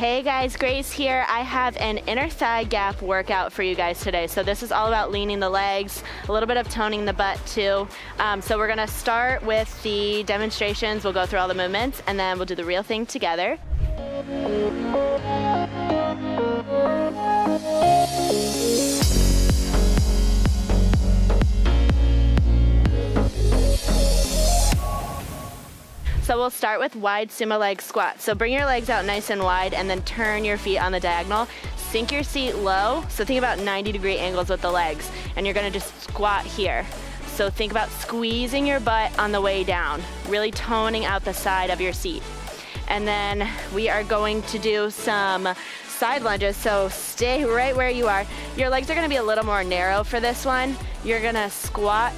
Hey guys, Grace here. I have an inner thigh gap workout for you guys today. So this is all about leaning the legs, a little bit of toning the butt too. So we're gonna start with the demonstrations. We'll go through all the movements and then we'll do the real thing together. So we'll start with wide sumo leg squat. So bring your legs out nice and wide and then turn your feet on the diagonal. Sink your seat low. So think about 90-degree angles with the legs. And you're gonna just squat here. So think about squeezing your butt on the way down, really toning out the side of your seat. And then we are going to do some side lunges. So stay right where you are. Your legs are gonna be a little more narrow for this one. You're gonna squat.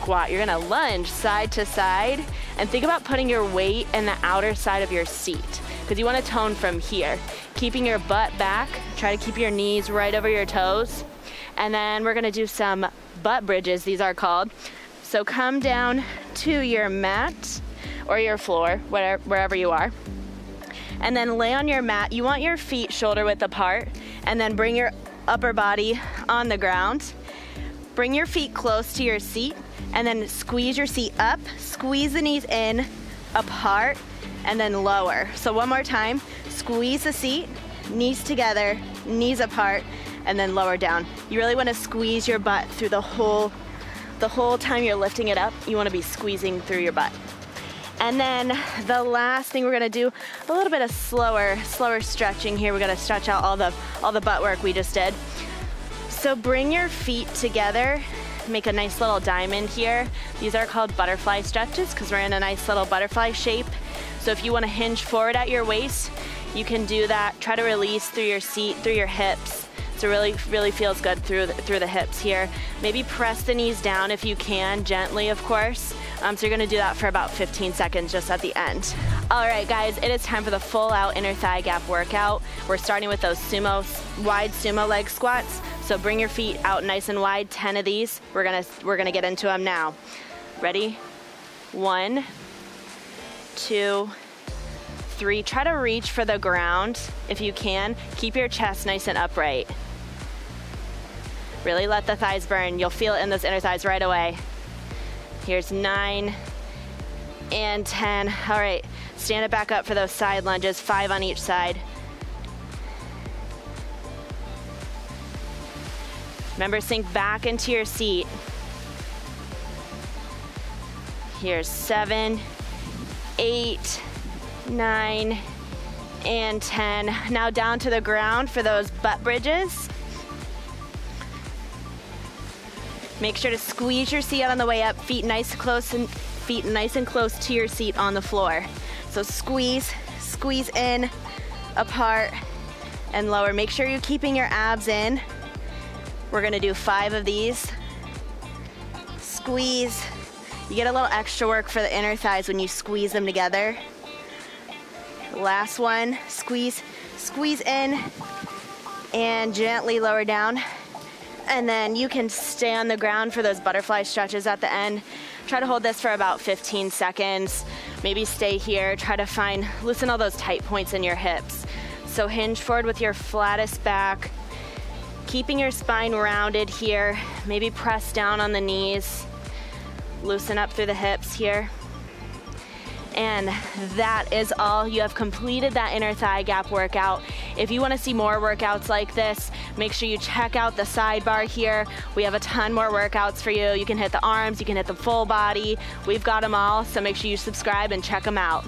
You're gonna lunge side to side and think about putting your weight in the outer side of your seat because you want to tone from here, keeping your butt back. Try to keep your knees right over your toes. And then we're gonna do some butt bridges, these are called. So come down to your mat or your floor, wherever you are, and then lay on your mat. You want your feet shoulder width apart, and then bring your upper body on the ground. Bring your feet close to your seat and then squeeze your seat up, squeeze the knees in, apart, and then lower. So one more time, squeeze the seat, knees together, knees apart, and then lower down. You really wanna squeeze your butt through the whole time you're lifting it up. You wanna be squeezing through your butt. And then the last thing we're gonna do, a little bit of slower stretching here. We're gonna stretch out all the butt work we just did. So bring your feet together, make a nice little diamond here. These are called butterfly stretches because we're in a nice little butterfly shape. So if you want to hinge forward at your waist, you can do that. Try to release through your seat, through your hips. So really feels good through the hips here. Maybe press the knees down if you can, gently of course. So you're gonna do that for about 15 seconds just at the end. All right guys, it is time for the full out inner thigh gap workout. We're starting with those wide sumo leg squats. So bring your feet out nice and wide, 10 of these. We're gonna get into them now. Ready? 1, 2, 3. Try to reach for the ground if you can. Keep your chest nice and upright. Really let the thighs burn. You'll feel it in those inner thighs right away. Here's 9 and 10. All right, stand it back up for those side lunges, 5 on each side. Remember, sink back into your seat. Here's 7, 8, 9, and 10. Now down to the ground for those butt bridges. Make sure to squeeze your seat out on the way up, feet nice and close to your seat on the floor. So squeeze in, apart, and lower. Make sure you're keeping your abs in. We're gonna do 5 of these. Squeeze. You get a little extra work for the inner thighs when you squeeze them together. Last one, squeeze in, and gently lower down. And then you can stay on the ground for those butterfly stretches at the end. Try to hold this for about 15 seconds. Maybe stay here, try to loosen all those tight points in your hips. So hinge forward with your flattest back, keeping your spine rounded here. Maybe press down on the knees, loosen up through the hips here. And that is all. You have completed that inner thigh gap workout. If you want to see more workouts like this, make sure you check out the sidebar here. We have a ton more workouts for you. You can hit the arms, you can hit the full body. We've got them all, so make sure you subscribe and check them out.